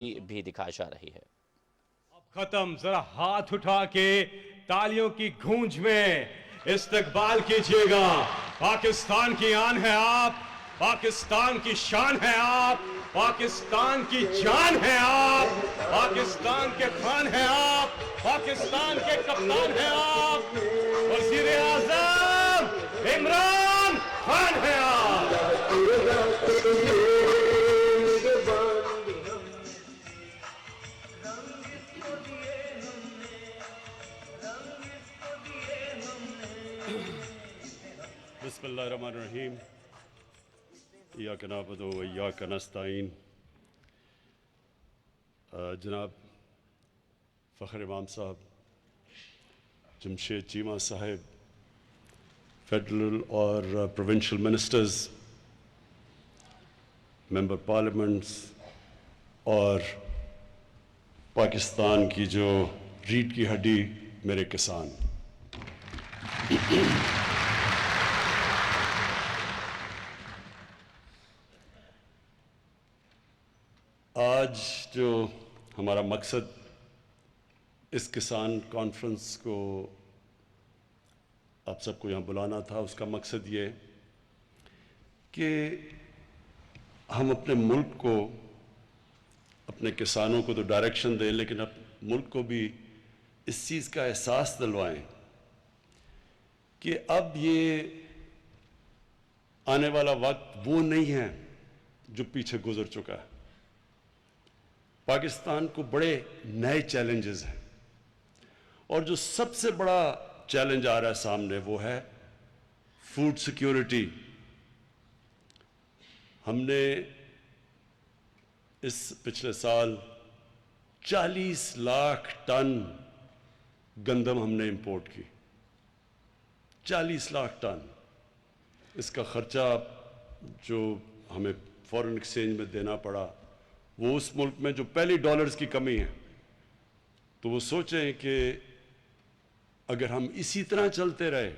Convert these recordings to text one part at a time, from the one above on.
بھی دکھائی جا رہی ہے۔ ختم، ذرا ہاتھ اٹھا کے تالیوں کی گونج میں استقبال کیجئے گا۔ پاکستان کی آن ہے آپ، پاکستان کی شان ہے آپ، پاکستان کی جان ہے آپ، پاکستان کے خان ہیں آپ، پاکستان کے کپتان ہیں آپ، وزیر اعظم عمران خان ہیں آپ۔ بسم اللہ الرحمن الرحیم، ایاک نعبد و ایاک نستعین۔ جناب فخر امام صاحب، جمشید چیمہ صاحب، فیڈرل اور پروونشل منسٹرز، ممبر پارلیمنٹس اور پاکستان کی جو ریڑھ کی ہڈی میرے کسان، آج جو ہمارا مقصد اس کسان کانفرنس کو آپ سب کو یہاں بلانا تھا، اس کا مقصد یہ کہ ہم اپنے ملک کو، اپنے کسانوں کو تو ڈائریکشن دیں، لیکن ملک کو بھی اس چیز کا احساس دلوائیں کہ اب یہ آنے والا وقت وہ نہیں ہے جو پیچھے گزر چکا ہے۔ پاکستان کو بڑے نئے چیلنجز ہیں، اور جو سب سے بڑا چیلنج آ رہا ہے سامنے وہ ہے فوڈ سیکیورٹی۔ ہم نے اس پچھلے سال 40 لاکھ ٹن گندم ہم نے امپورٹ کی، 40 لاکھ ٹن۔ اس کا خرچہ جو ہمیں فورن ایکسچینج میں دینا پڑا، وہ اس ملک میں جو پہلی ڈالرز کی کمی ہے، تو وہ سوچیں کہ اگر ہم اسی طرح چلتے رہے،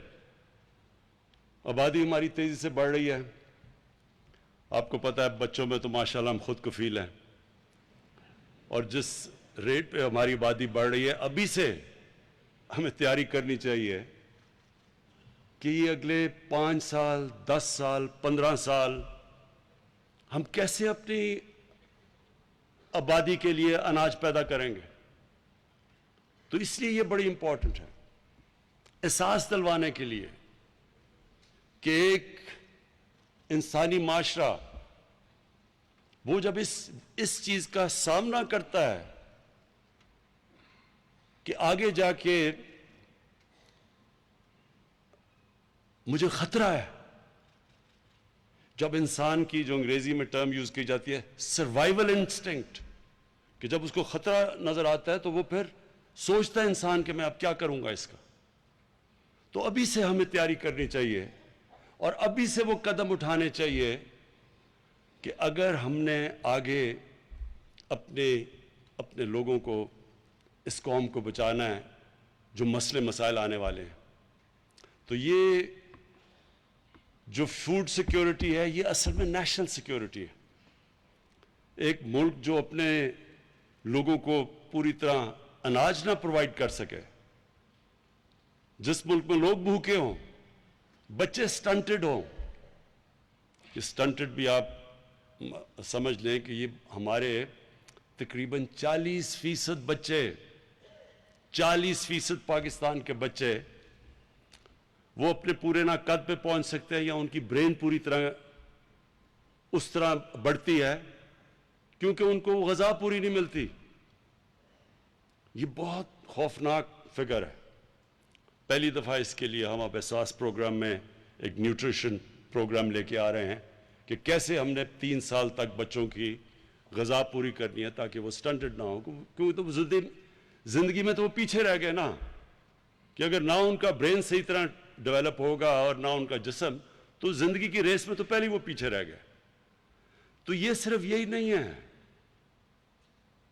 آبادی ہماری تیزی سے بڑھ رہی ہے، آپ کو پتہ ہے بچوں میں تو ماشاءاللہ ہم خود کفیل ہیں، اور جس ریٹ پہ ہماری آبادی بڑھ رہی ہے، ابھی سے ہمیں تیاری کرنی چاہیے کہ یہ اگلے 5 سال، 10 سال، 15 سال ہم کیسے اپنی آبادی کے لیے اناج پیدا کریں گے۔ تو اس لیے یہ بڑی امپورٹنٹ ہے، احساس دلوانے کے لیے کہ ایک انسانی معاشرہ وہ جب اس چیز کا سامنا کرتا ہے کہ آگے جا کے مجھے خطرہ ہے، جب انسان کی جو انگریزی میں ٹرم یوز کی جاتی ہے سروائیول انسٹنکٹ، کہ جب اس کو خطرہ نظر آتا ہے تو وہ پھر سوچتا ہے انسان کہ میں اب کیا کروں گا اس کا۔ تو ابھی سے ہمیں تیاری کرنی چاہیے، اور ابھی سے وہ قدم اٹھانے چاہیے کہ اگر ہم نے آگے اپنے لوگوں کو، اس قوم کو بچانا ہے جو مسئلے مسائل آنے والے ہیں، تو یہ جو فوڈ سیکیورٹی ہے یہ اصل میں نیشنل سیکیورٹی ہے۔ ایک ملک جو اپنے لوگوں کو پوری طرح اناج نہ پرووائڈ کر سکے، جس ملک میں لوگ بھوکے ہوں، بچے سٹنٹڈ ہوں، یہ سٹنٹڈ بھی آپ سمجھ لیں کہ یہ ہمارے تقریباً 40% بچے، 40% پاکستان کے بچے وہ اپنے پورے نہ قد پہ پہنچ سکتے ہیں، یا ان کی برین پوری طرح اس طرح بڑھتی ہے کیونکہ ان کو غذا پوری نہیں ملتی۔ یہ بہت خوفناک فگر ہے۔ پہلی دفعہ اس کے لیے ہم اب احساس پروگرام میں ایک نیوٹریشن پروگرام لے کے آ رہے ہیں کہ کیسے ہم نے 3 سال تک بچوں کی غذا پوری کرنی ہے تاکہ وہ سٹنٹڈ نہ ہو، کیونکہ تو زندگی میں تو وہ پیچھے رہ گئے نا، کہ اگر نہ ان کا برین صحیح طرح ڈیولپ ہوگا اور نہ ان کا جسم، تو زندگی کی ریس میں تو پہلے وہ پیچھے رہ گئے۔ تو یہ صرف یہی نہیں ہے،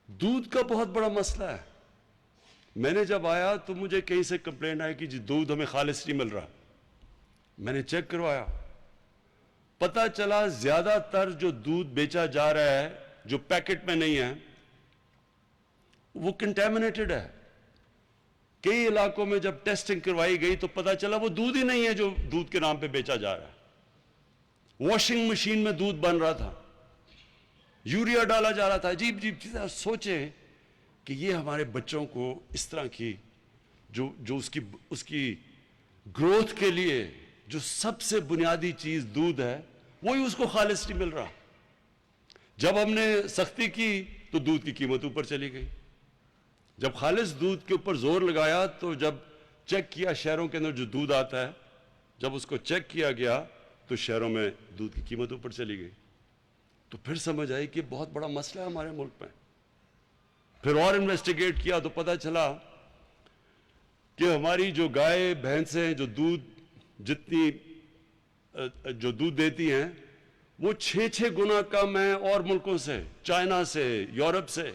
دودھ کا بہت بڑا مسئلہ ہے۔ میں نے جب آیا تو مجھے کہیں سے کمپلین آئی کہ جی دودھ ہمیں خالص نہیں مل رہا۔ میں نے چیک کروایا، پتہ چلا زیادہ تر جو دودھ بیچا جا رہا ہے جو پیکٹ میں نہیں ہے وہ کنٹامنیٹڈ ہے. کئی علاقوں میں جب ٹیسٹنگ کروائی گئی تو پتا چلا وہ دودھ ہی نہیں ہے جو دودھ کے نام پہ بیچا جا رہا ہے. واشنگ مشین میں دودھ بن رہا تھا, یوریا ڈالا جا رہا تھا, عجیب عجیب چیزیں. سوچیں کہ یہ ہمارے بچوں کو اس طرح کی جو اس کی گروتھ کے لیے جو سب سے بنیادی چیز دودھ ہے, وہی اس کو خالص نہیں مل رہا. جب ہم نے سختی کی تو دودھ کی قیمت اوپر چلی گئی. جب خالص دودھ کے اوپر زور لگایا تو جب چیک کیا شہروں کے اندر جو دودھ آتا ہے, جب اس کو چیک کیا گیا تو شہروں میں دودھ کی قیمت اوپر چلی گئی. تو پھر سمجھ آئی کہ بہت بڑا مسئلہ ہے ہمارے ملک میں. پھر اور انویسٹیگیٹ کیا تو پتا چلا کہ ہماری جو گائے بھینسیں جو دودھ دیتی ہیں وہ 6 گنا کم ہے اور ملکوں سے, چائنا سے, یورپ سے.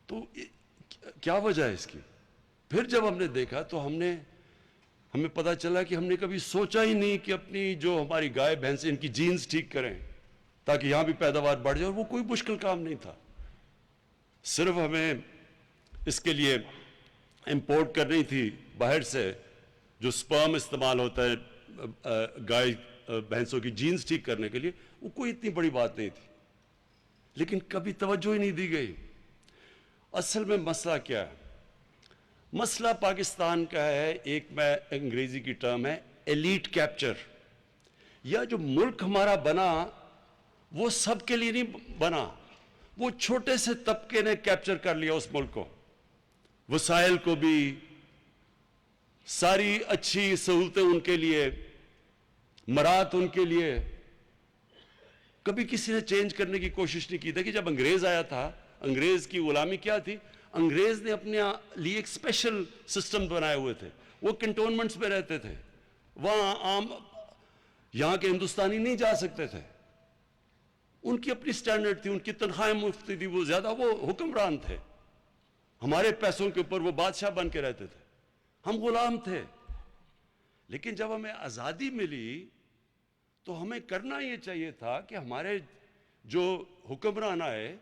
تو کیا وجہ ہے اس کی؟ پھر جب ہم نے دیکھا تو ہمیں پتا چلا کہ ہم نے کبھی سوچا ہی نہیں کہ اپنی جو ہماری گائے بھینسیں ان کی جینز ٹھیک کریں تاکہ یہاں بھی پیداوار بڑھ جائے. اور وہ کوئی مشکل کام نہیں تھا, صرف ہمیں اس کے لیے امپورٹ کرنی تھی باہر سے جو سپرم استعمال ہوتا ہے گائے بھینسوں کی جینز ٹھیک کرنے کے لیے. وہ کوئی اتنی بڑی بات نہیں تھی, لیکن کبھی توجہ ہی نہیں دی گئی. اصل میں مسئلہ کیا ہے؟ مسئلہ پاکستان کا ہے, ایک میں انگریزی کی ٹرم ہے ایلیٹ کیپچر. یا جو ملک ہمارا بنا وہ سب کے لیے نہیں بنا, وہ چھوٹے سے طبقے نے کیپچر کر لیا اس ملک کو, وسائل کو بھی, ساری اچھی سہولتیں ان کے لیے, مرات ان کے لیے. کبھی کسی نے چینج کرنے کی کوشش نہیں کی. دیکھیں جب انگریز آیا تھا, انگریز کی غلامی کیا تھی؟ انگریز نے اپنے لیے ایک اسپیشل سسٹم بنائے ہوئے تھے. وہ کنٹونمنٹس میں رہتے تھے, وہاں عام یہاں کے ہندوستانی نہیں جا سکتے تھے. ان کی اپنی سٹینڈرڈ تھی, ان کی تنخواہیں مفت تھی, وہ زیادہ وہ حکمران تھے. ہمارے پیسوں کے اوپر وہ بادشاہ بن کے رہتے تھے, ہم غلام تھے. لیکن جب ہمیں آزادی ملی تو ہمیں کرنا یہ چاہیے تھا کہ ہمارے جو حکمران آئے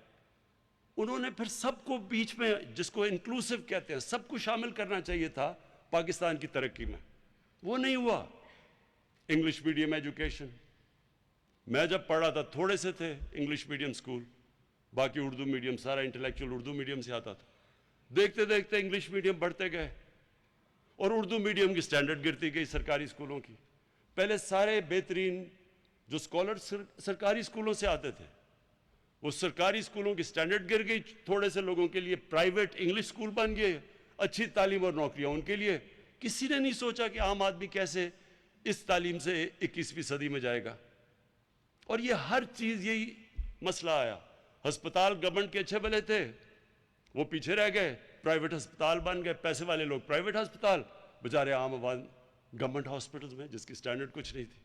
انہوں نے پھر سب کو بیچ میں, جس کو انکلوسیو کہتے ہیں, سب کو شامل کرنا چاہیے تھا پاکستان کی ترقی میں. وہ نہیں ہوا. انگلش میڈیم ایجوکیشن, میں جب پڑھ رہا تھا تھوڑے سے تھے انگلش میڈیم سکول, باقی اردو میڈیم, سارا انٹلیکچوئل اردو میڈیم سے آتا تھا. دیکھتے دیکھتے انگلش میڈیم بڑھتے گئے اور اردو میڈیم کی سٹینڈرڈ گرتی گئی سرکاری اسکولوں کی. پہلے سارے بہترین جو اسکالر سرکاری اسکولوں سے آتے تھے, وہ سرکاری اسکولوں کی سٹینڈرڈ گر گئی. تھوڑے سے لوگوں کے لیے پرائیویٹ انگلش اسکول بن گئے, اچھی تعلیم اور نوکریاں ان کے لیے. کسی نے نہیں سوچا کہ عام آدمی کیسے اس تعلیم سے 21ویں صدی میں جائے گا. اور یہ ہر چیز یہی مسئلہ آیا. ہسپتال گورنمنٹ کے اچھے بھلے تھے, وہ پیچھے رہ گئے, پرائیویٹ ہسپتال بن گئے, پیسے والے لوگ پرائیویٹ ہسپتال, بیچارے عام آباد گورنمنٹ ہاسپٹلز میں جس کی سٹینڈرڈ کچھ نہیں تھی.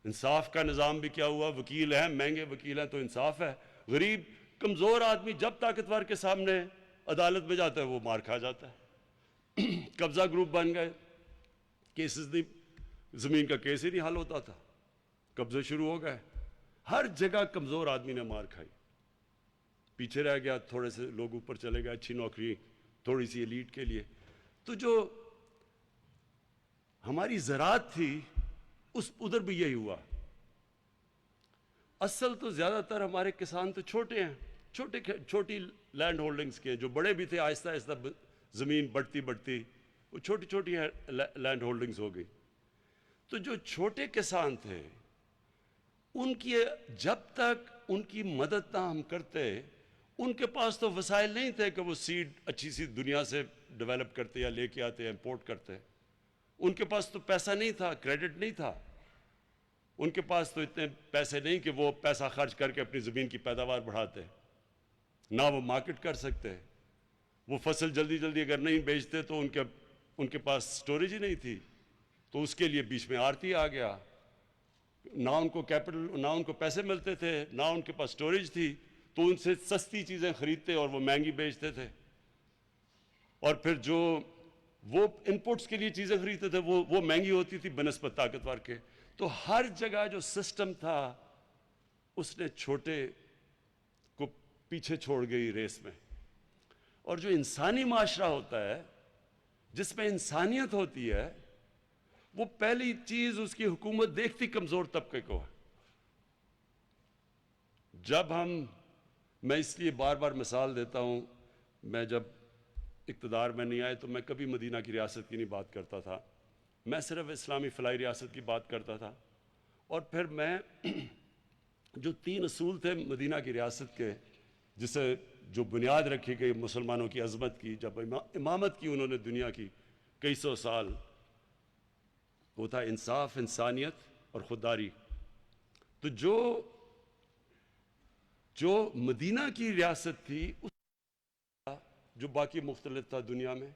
انصاف کا نظام بھی کیا ہوا؟ وکیل ہیں, مہنگے وکیل ہیں تو انصاف ہے. غریب کمزور آدمی جب طاقتور کے سامنے عدالت میں جاتا ہے وہ مار کھا جاتا ہے. قبضہ گروپ بن گئے, کیسز نہیں, زمین کا کیس ہی نہیں حل ہوتا تھا, قبضے شروع ہو گئے. ہر جگہ کمزور آدمی نے مار کھائی, پیچھے رہ گیا, تھوڑے سے لوگ اوپر چلے گئے, اچھی نوکری تھوڑی سی ایلیٹ کے لیے. تو جو ہماری زراعت تھی ادھر بھی یہی ہوا. اصل تو زیادہ تر ہمارے کسان تو چھوٹے ہیں, چھوٹی لینڈ ہولڈنگز کے, جو بڑے بھی تھے آہستہ آہستہ زمین بڑھتی وہ چھوٹی لینڈ ہولڈنگز ہو گئی. تو جو چھوٹے کسان تھے ان کی جب تک ان کی مدد نہ ہم کرتے, ان کے پاس تو وسائل نہیں تھے کہ وہ سیڈ اچھی سی دنیا سے ڈیولپ کرتے یا لے کے آتے, امپورٹ کرتے. ان کے پاس تو پیسہ نہیں تھا, کریڈٹ نہیں تھا. ان کے پاس تو اتنے پیسے نہیں کہ وہ پیسہ خرچ کر کے اپنی زمین کی پیداوار بڑھاتے, نہ وہ مارکیٹ کر سکتے. وہ فصل جلدی اگر نہیں بیچتے تو ان کے پاس سٹوریج ہی نہیں تھی, تو اس کے لیے بیچ میں آڑتی آ گیا. نہ ان کو کیپٹل, نہ ان کو پیسے ملتے تھے, نہ ان کے پاس سٹوریج تھی, تو ان سے سستی چیزیں خریدتے اور وہ مہنگی بیچتے تھے. اور پھر جو وہ انپوٹس کے لیے چیزیں خریدتے تھے وہ مہنگی ہوتی تھی بنسبت طاقتور کے. تو ہر جگہ جو سسٹم تھا اس نے چھوٹے کو پیچھے چھوڑ گئی ریس میں. اور جو انسانی معاشرہ ہوتا ہے جس میں انسانیت ہوتی ہے وہ پہلی چیز اس کی حکومت دیکھتی کمزور طبقے کو ہے. میں اس لیے بار بار مثال دیتا ہوں, میں جب اقتدار میں نہیں آئے تو میں کبھی مدینہ کی ریاست کی نہیں بات کرتا تھا, میں صرف اسلامی فلاحی ریاست کی بات کرتا تھا. اور پھر میں جو 3 اصول تھے مدینہ کی ریاست کے, جسے جو بنیاد رکھی گئی مسلمانوں کی عظمت کی, جب امامت کی انہوں نے دنیا کی کئی سو سال, وہ تھا انصاف, انسانیت اور خودداری. تو جو مدینہ کی ریاست تھی اس جو باقی مختلف تھا دنیا میں,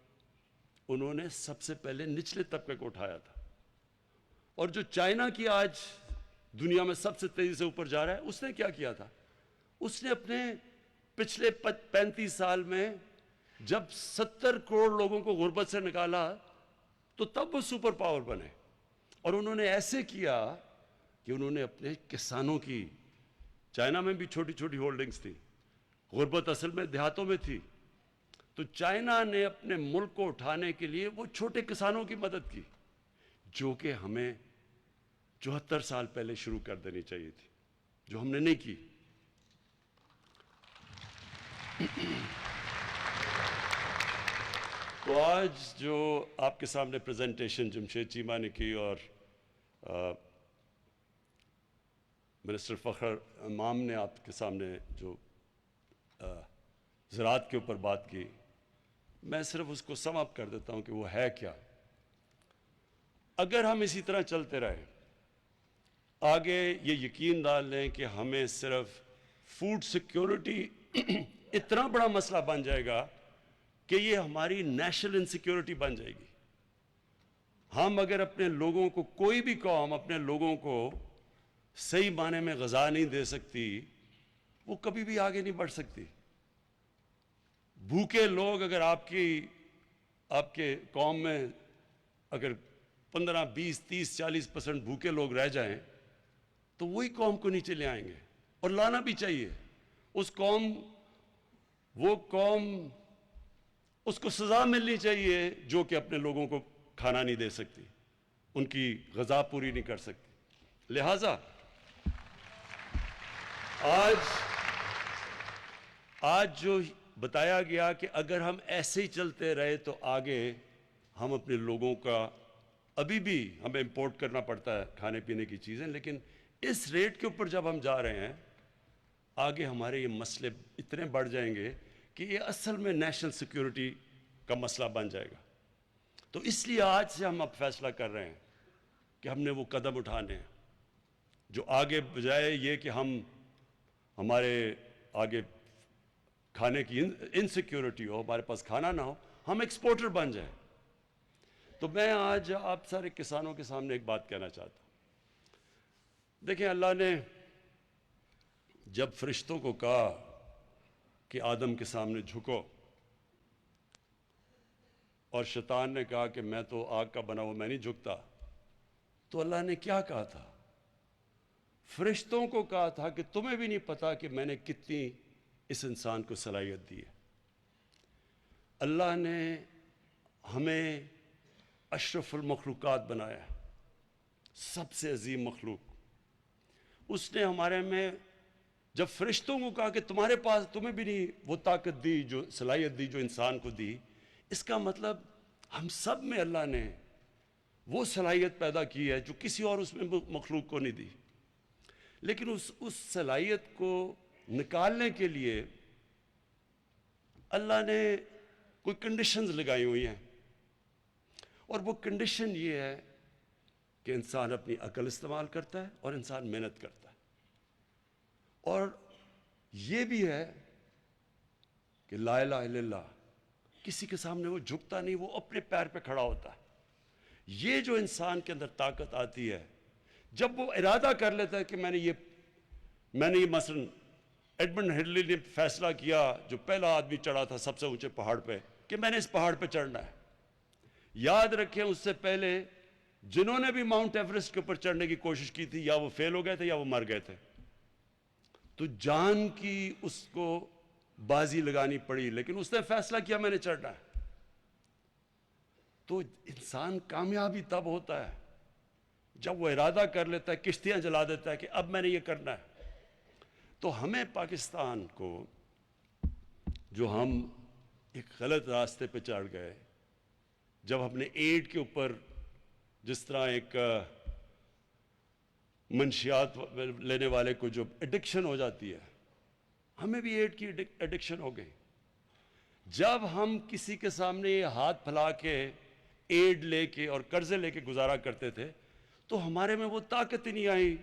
انہوں نے سب سے پہلے نچلے طبقے کو اٹھایا تھا. اور جو چائنا کی آج دنیا میں سب سے تیزی سے اوپر جا رہا ہے, اس نے کیا کیا تھا؟ اس نے اپنے پچھلے 35 سال میں جب 70 کروڑ لوگوں کو غربت سے نکالا تو تب وہ سپر پاور بنے. اور انہوں نے ایسے کیا کہ انہوں نے اپنے کسانوں کی, چائنا میں بھی چھوٹی چھوٹی ہولڈنگز تھی, غربت اصل میں دیہاتوں میں تھی, تو چائنا نے اپنے ملک کو اٹھانے کے لیے وہ چھوٹے کسانوں کی مدد کی, جو کہ ہمیں 74 سال پہلے شروع کر دینی چاہیے تھی, جو ہم نے نہیں کی. تو آج جو آپ کے سامنے پریزنٹیشن جمشید چیمہ نے کی اور منسٹر فخر امام نے آپ کے سامنے جو زراعت کے اوپر بات کی, میں صرف اس کو سم اپ کر دیتا ہوں کہ وہ ہے کیا. اگر ہم اسی طرح چلتے رہے آگے, یہ یقین ڈال لیں کہ ہمیں صرف فوڈ سیکیورٹی اتنا بڑا مسئلہ بن جائے گا کہ یہ ہماری نیشنل انسیکیورٹی بن جائے گی. ہم اگر اپنے لوگوں کو, کوئی بھی قوم اپنے لوگوں کو صحیح معنی میں غذا نہیں دے سکتی, وہ کبھی بھی آگے نہیں بڑھ سکتی. بھوکے لوگ اگر آپ کے قوم میں اگر 15, 20, 30, 40% بھوکے لوگ رہ جائیں تو وہی قوم کو نیچے لے آئیں گے, اور لانا بھی چاہیے. وہ قوم اس کو سزا ملنی چاہیے جو کہ اپنے لوگوں کو کھانا نہیں دے سکتی, ان کی غذا پوری نہیں کر سکتی. لہٰذا آج جو بتایا گیا کہ اگر ہم ایسے ہی چلتے رہے تو آگے ہم اپنے لوگوں کا, ابھی بھی ہمیں امپورٹ کرنا پڑتا ہے کھانے پینے کی چیزیں, لیکن اس ریٹ کے اوپر جب ہم جا رہے ہیں آگے ہمارے یہ مسئلے اتنے بڑھ جائیں گے کہ یہ اصل میں نیشنل سیکیورٹی کا مسئلہ بن جائے گا. تو اس لیے آج سے ہم اب فیصلہ کر رہے ہیں کہ ہم نے وہ قدم اٹھانے ہیں جو آگے بجائے یہ کہ ہمارے آگے کھانے کی انسیکیورٹی ہو, ہمارے پاس کھانا نہ ہو, ہم ایکسپورٹر بن جائیں. تو میں آج آپ سارے کسانوں کے سامنے ایک بات کہنا چاہتا ہوں. دیکھیں, اللہ نے جب فرشتوں کو کہا کہ آدم کے سامنے جھکو, اور شیطان نے کہا کہ میں تو آگ کا بنا ہوا, میں نہیں جھکتا, تو اللہ نے کیا کہا تھا؟ فرشتوں کو کہا تھا کہ تمہیں بھی نہیں پتا کہ میں نے کتنی اس انسان کو صلاحیت دی ہے. اللہ نے ہمیں اشرف المخلوقات بنایا, سب سے عظیم مخلوق. اس نے ہمارے میں جب فرشتوں کو کہا کہ تمہارے پاس, تمہیں بھی نہیں وہ طاقت دی, جو صلاحیت دی جو انسان کو دی, اس کا مطلب ہم سب میں اللہ نے وہ صلاحیت پیدا کی ہے جو کسی اور اس میں مخلوق کو نہیں دی. لیکن اس صلاحیت کو نکالنے کے لیے اللہ نے کوئی کنڈیشنز لگائی ہوئی ہیں, اور وہ کنڈیشن یہ ہے کہ انسان اپنی عقل استعمال کرتا ہے اور انسان محنت کرتا ہے, اور یہ بھی ہے کہ لا الہ الا اللہ, کسی کے سامنے وہ جھکتا نہیں, وہ اپنے پیر پہ کھڑا ہوتا ہے. یہ جو انسان کے اندر طاقت آتی ہے جب وہ ارادہ کر لیتا ہے کہ میں نے یہ مثلا ایڈمنڈ ہلری نے فیصلہ کیا, جو پہلا آدمی چڑھا تھا سب سے اونچے پہاڑ پہ, کہ میں نے اس پہاڑ پہ چڑھنا ہے. یاد رکھیں اس سے پہلے جنہوں نے بھی ماؤنٹ ایوریسٹ کے اوپر چڑھنے کی کوشش کی تھی یا وہ فیل ہو گئے تھے یا وہ مر گئے تھے. تو جان کی اس کو بازی لگانی پڑی، لیکن اس نے فیصلہ کیا میں نے چڑھنا ہے۔ تو انسان کامیابی تب ہوتا ہے جب وہ ارادہ کر لیتا ہے، کشتیاں جلا دیتا ہے کہ اب میں نے یہ کرنا ہے۔ تو ہمیں پاکستان کو، جو ہم ایک غلط راستے پہ چڑھ گئے، جب ہم نے ایڈ کے اوپر جس طرح ایک منشیات لینے والے کو جو ایڈکشن ہو جاتی ہے، ہمیں بھی ایڈ کی ایڈکشن ہو گئی۔ جب ہم کسی کے سامنے یہ ہاتھ پھیلا کے ایڈ لے کے اور قرضے لے کے گزارا کرتے تھے تو ہمارے میں وہ طاقت ہی نہیں آئی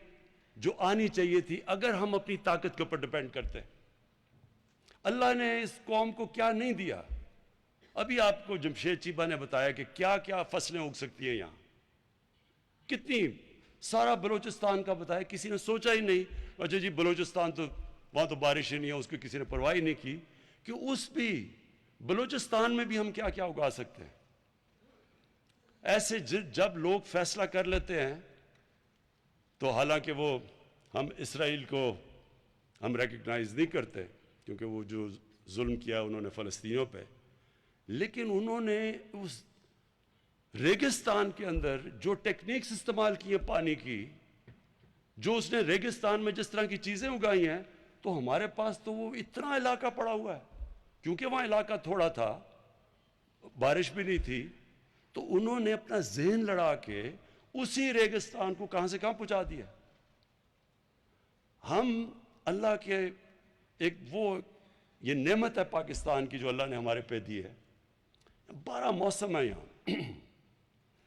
جو آنی چاہیے تھی اگر ہم اپنی طاقت کے اوپر ڈیپینڈ کرتے۔ اللہ نے اس قوم کو کیا نہیں دیا؟ ابھی آپ کو جمشید چیبہ نے بتایا کہ کیا کیا فصلیں اگ سکتی ہیں یہاں، کتنی، سارا بلوچستان کا بتایا، کسی نے سوچا ہی نہیں اچھا جی بلوچستان تو وہاں تو بارش ہی نہیں ہے، اس کی کسی نے پرواہ ہی نہیں کی کہ اس بھی بلوچستان میں بھی ہم کیا کیا اگا سکتے ہیں۔ ایسے جب لوگ فیصلہ کر لیتے ہیں تو حالانکہ وہ ہم اسرائیل کو ہم ریکگنائز نہیں کرتے کیونکہ وہ جو ظلم کیا انہوں نے فلسطینیوں پہ، لیکن انہوں نے اس ریگستان کے اندر جو ٹیکنیکس استعمال کی ہیں پانی کی، جو اس نے ریگستان میں جس طرح کی چیزیں اگائی ہیں، تو ہمارے پاس تو وہ اتنا علاقہ پڑا ہوا ہے، کیونکہ وہاں علاقہ تھوڑا تھا، بارش بھی نہیں تھی، تو انہوں نے اپنا ذہن لڑا کے اسی ریگستان کو کہاں سے کہاں پہنچا دیا۔ ہم اللہ کے ایک وہ یہ نعمت ہے پاکستان کی جو اللہ نے ہمارے پہ دی ہے، 12 موسم ہے یہاں،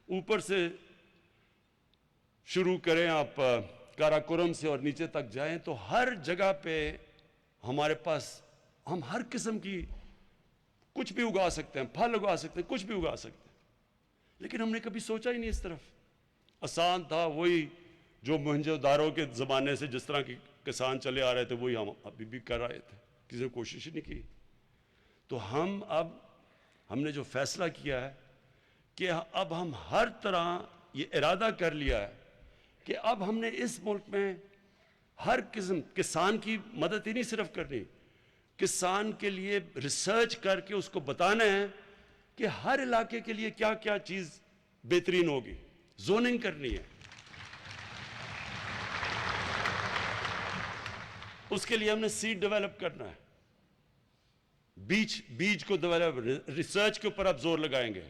اوپر سے شروع کریں آپ کاراکورم سے اور نیچے تک جائیں تو ہر جگہ پہ ہمارے پاس ہم ہر قسم کی کچھ بھی اگا سکتے ہیں، پھل اگا سکتے ہیں، کچھ بھی اگا سکتے ہیں، لیکن ہم نے کبھی سوچا ہی نہیں اس طرف۔ آسان تھا وہی جو موہنجو داڑو کے زمانے سے جس طرح کے کسان چلے آ رہے تھے وہی ہم ابھی بھی کر رہے تھے، کسی نے کوشش ہی نہیں کی۔ تو ہم نے جو فیصلہ کیا ہے کہ اب ہم ہر طرح یہ ارادہ کر لیا ہے کہ اب ہم نے اس ملک میں ہر قسم کسان کی مدد ہی نہیں صرف کرنی، کسان کے لیے ریسرچ کر کے اس کو بتانا ہے کہ ہر علاقے کے لیے کیا کیا چیز بہترین ہوگی، زوننگ کرنی ہے، اس کے لیے ہم نے سیڈ ڈیولپ کرنا ہے، بیج کو ڈیولپ، ریسرچ کے اوپر اب زور لگائیں گے۔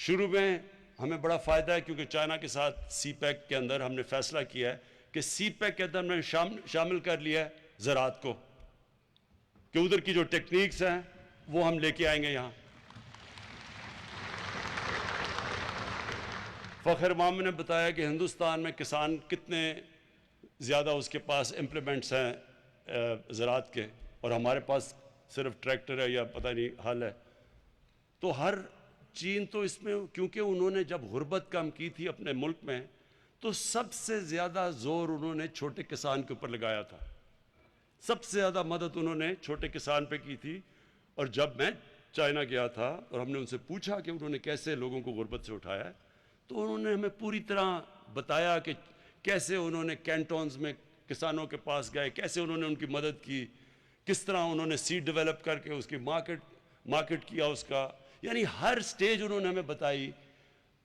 شروع میں ہمیں بڑا فائدہ ہے کیونکہ چائنا کے ساتھ سی پیک کے اندر ہم نے فیصلہ کیا ہے کہ سی پیک کے اندر ہم نے شامل کر لیا ہے زراعت کو، کہ ادھر کی جو ٹیکنیکس ہیں وہ ہم لے کے آئیں گے یہاں۔ فخر امام نے بتایا کہ ہندوستان میں کسان کتنے زیادہ اس کے پاس امپلیمنٹس ہیں زراعت کے، اور ہمارے پاس صرف ٹریکٹر ہے یا پتہ نہیں حل ہے۔ تو ہر چین تو اس میں کیونکہ انہوں نے جب غربت کم کی تھی اپنے ملک میں تو سب سے زیادہ زور انہوں نے چھوٹے کسان کے اوپر لگایا تھا، سب سے زیادہ مدد انہوں نے چھوٹے کسان پہ کی تھی۔ اور جب میں چائنا گیا تھا اور ہم نے ان سے پوچھا کہ انہوں نے کیسے لوگوں کو غربت سے اٹھایا ہے تو انہوں نے ہمیں پوری طرح بتایا کہ کیسے انہوں نے کینٹونز میں کسانوں کے پاس گئے، کیسے انہوں نے ان کی مدد کی، کس طرح انہوں نے سیڈ ڈیولپ کر کے اس کی مارکیٹ کیا اس کا، یعنی ہر سٹیج انہوں نے ہمیں بتائی۔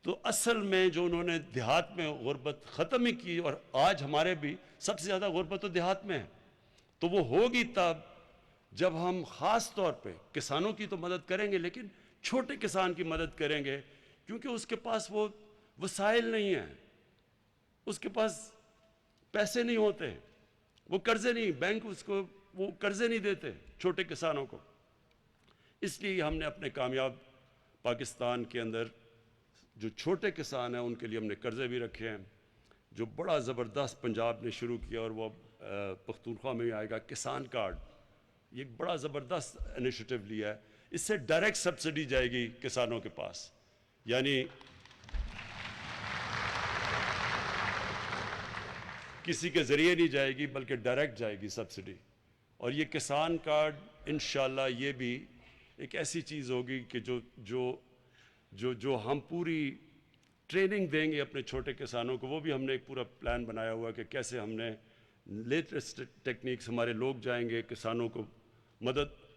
تو اصل میں جو انہوں نے دیہات میں غربت ختم ہی کی، اور آج ہمارے بھی سب سے زیادہ غربت تو دیہات میں ہے، تو وہ ہوگی تب جب ہم خاص طور پہ کسانوں کی تو مدد کریں گے لیکن چھوٹے کسان کی مدد کریں گے، کیونکہ اس کے پاس وہ وسائل نہیں ہیں، اس کے پاس پیسے نہیں ہوتے، وہ قرضے نہیں، بینک اس کو وہ قرضے نہیں دیتے چھوٹے کسانوں کو۔ اس لیے ہم نے اپنے کامیاب پاکستان کے اندر جو چھوٹے کسان ہیں ان کے لیے ہم نے قرضے بھی رکھے ہیں، جو بڑا زبردست پنجاب نے شروع کیا اور وہ پختونخوا میں آئے گا، کسان کارڈ، یہ ایک بڑا زبردست انیشیٹو لیا ہے۔ اس سے ڈائریکٹ سبسڈی جائے گی کسانوں کے پاس، یعنی کسی کے ذریعے نہیں جائے گی بلکہ ڈائریکٹ جائے گی سبسڈی۔ اور یہ کسان کارڈ انشاءاللہ یہ بھی ایک ایسی چیز ہوگی کہ جو ہم پوری ٹریننگ دیں گے اپنے چھوٹے کسانوں کو، وہ بھی ہم نے ایک پورا پلان بنایا ہوا ہے کہ کیسے ہم نے لیٹسٹ ٹیکنیکس، ہمارے لوگ جائیں گے کسانوں کو مدد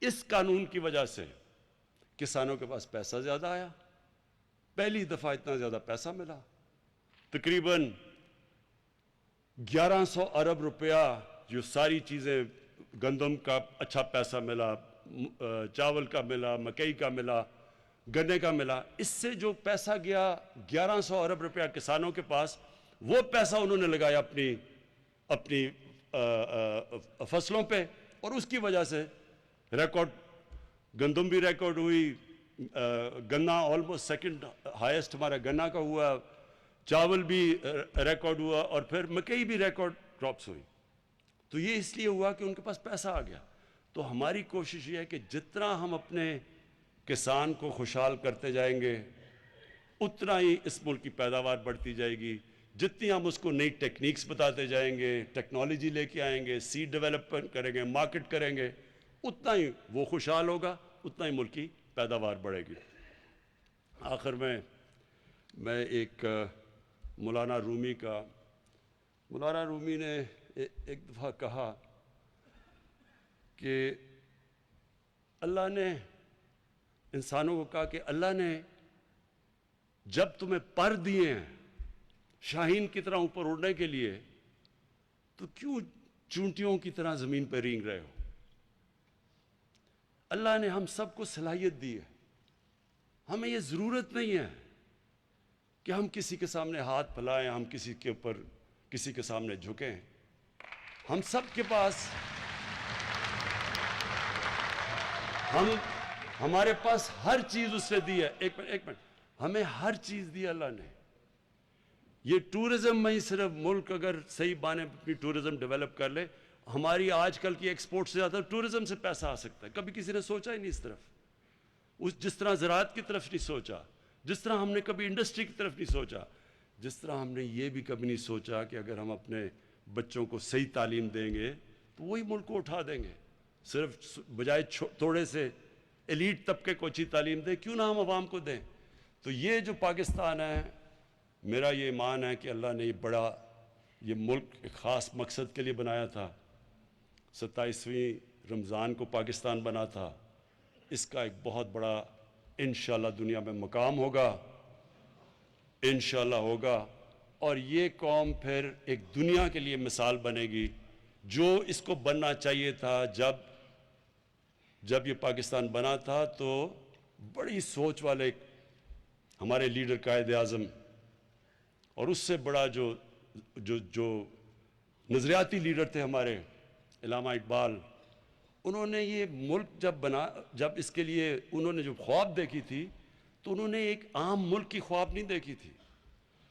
اس قانون کی وجہ سے کسانوں کے پاس پیسہ زیادہ آیا، پہلی دفعہ اتنا زیادہ پیسہ ملا، تقریباً 1100 ارب روپیہ، جو ساری چیزیں، گندم کا اچھا پیسہ ملا، چاول کا ملا، مکئی کا ملا، گنے کا ملا، اس سے جو پیسہ گیا 1100 ارب روپیہ کسانوں کے پاس، وہ پیسہ انہوں نے لگایا اپنی فصلوں پہ، اور اس کی وجہ سے ریکارڈ گندم بھی ریکارڈ ہوئی، گنا آلموسٹ سیکنڈ ہائیسٹ ہمارا گنا کا ہوا، چاول بھی ریکارڈ ہوا، اور پھر مکئی بھی ریکارڈ کراپس ہوئی۔ تو یہ اس لیے ہوا کہ ان کے پاس پیسہ آ گیا۔ تو ہماری کوشش یہ ہے کہ جتنا ہم اپنے کسان کو خوشحال کرتے جائیں گے، اتنا ہی اس ملک کی پیداوار بڑھتی جائے گی۔ جتنی ہم اس کو نئی ٹیکنیکس بتاتے جائیں گے، ٹیکنالوجی لے کے آئیں گے، سیڈ ڈیولپمنٹ کریں گے، مارکیٹ کریں گے، اتنا ہی وہ خوشحال ہوگا، اتنا ہی ملک کی پیداوار بڑھے گی۔ آخر میں ایک مولانا رومی نے ایک دفعہ کہا کہ اللہ نے انسانوں کو کہا کہ اللہ نے جب تمہیں پر دیے ہیں شاہین کی طرح اوپر اڑنے کے لیے، تو کیوں چونٹیوں کی طرح زمین پہ رینگ رہے ہو؟ اللہ نے ہم سب کو صلاحیت دی ہے، ہمیں یہ ضرورت نہیں ہے کہ ہم کسی کے سامنے ہاتھ پھیلائیں، ہم کسی کے سامنے جھکیں۔ ہم سب کے پاس، ہمارے پاس ہر چیز اس سے دی ہے۔ ایک منٹ، ہمیں ہر چیز دی اللہ نے۔ یہ ٹورزم میں ہی صرف ملک اگر صحیح بانے اپنی ٹورزم ڈیولپ کر لے، ہماری آج کل کی ایکسپورٹ سے زیادہ ٹورزم سے پیسہ آ سکتا ہے۔ کبھی کسی نے سوچا ہی نہیں اس طرف، جس طرح زراعت کی طرف نہیں سوچا، جس طرح ہم نے کبھی انڈسٹری کی طرف نہیں سوچا، جس طرح ہم نے یہ بھی کبھی نہیں سوچا کہ اگر ہم اپنے بچوں کو صحیح تعلیم دیں گے تو وہی ملک کو اٹھا دیں گے۔ صرف بجائے تھوڑے سے ایلیٹ طبقے کو اچھی تعلیم دیں، کیوں نہ ہم عوام کو دیں؟ تو یہ جو پاکستان ہے، میرا یہ ایمان ہے کہ اللہ نے یہ ملک ایک خاص مقصد کے لیے بنایا تھا۔ 27ویں رمضان کو پاکستان بنا تھا، اس کا ایک بہت بڑا انشاءاللہ دنیا میں مقام ہوگا، انشاءاللہ ہوگا، اور یہ قوم پھر ایک دنیا کے لیے مثال بنے گی، جو اس کو بننا چاہیے تھا۔ جب یہ پاکستان بنا تھا تو بڑی سوچ والے ہمارے لیڈر قائد اعظم، اور اس سے بڑا جو نظریاتی لیڈر تھے ہمارے علامہ اقبال، انہوں نے یہ ملک جب اس کے لیے انہوں نے جو خواب دیکھی تھی، تو انہوں نے ایک عام ملک کی خواب نہیں دیکھی تھی،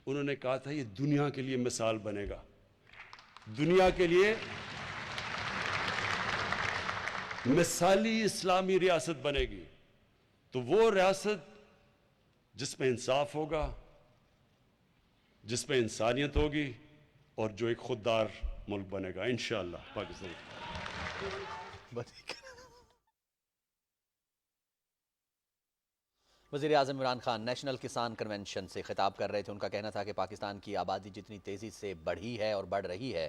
انہوں نے کہا تھا یہ دنیا کے لیے مثال بنے گا، دنیا کے لیے مثالی اسلامی ریاست بنے گی۔ تو وہ ریاست جس میں انصاف ہوگا، جس میں انسانیت ہوگی، اور جو ایک خوددار ملک بنے گا انشاءاللہ پاکستان۔ وزیر اعظم عمران خان نیشنل کسان کنونشن سے خطاب کر رہے تھے۔ ان کا کہنا تھا کہ پاکستان کی آبادی جتنی تیزی سے بڑھی ہے اور بڑھ رہی ہے،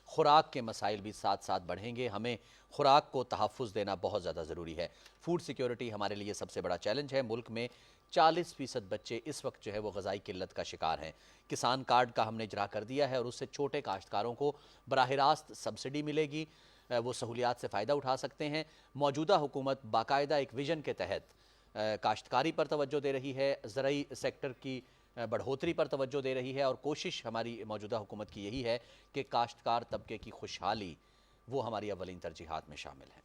خوراک کے مسائل بھی ساتھ ساتھ بڑھیں گے۔ ہمیں خوراک کو تحفظ دینا بہت زیادہ ضروری ہے۔ فوڈ سیکیورٹی ہمارے لیے سب سے بڑا چیلنج ہے۔ ملک میں 40% بچے اس وقت وہ غذائی قلت کا شکار ہیں۔ کسان کارڈ کا ہم نے اجرا کر دیا ہے، اور اس سے چھوٹے کاشتکاروں کو براہ راست سبسڈی ملے گی، وہ سہولیات سے فائدہ اٹھا سکتے ہیں۔ موجودہ حکومت باقاعدہ ایک ویژن کے تحت کاشتکاری پر توجہ دے رہی ہے، زرعی سیکٹر کی بڑھوتری پر توجہ دے رہی ہے، اور کوشش ہماری موجودہ حکومت کی یہی ہے کہ کاشتکار طبقے کی خوشحالی وہ ہماری اولین ترجیحات میں شامل ہے۔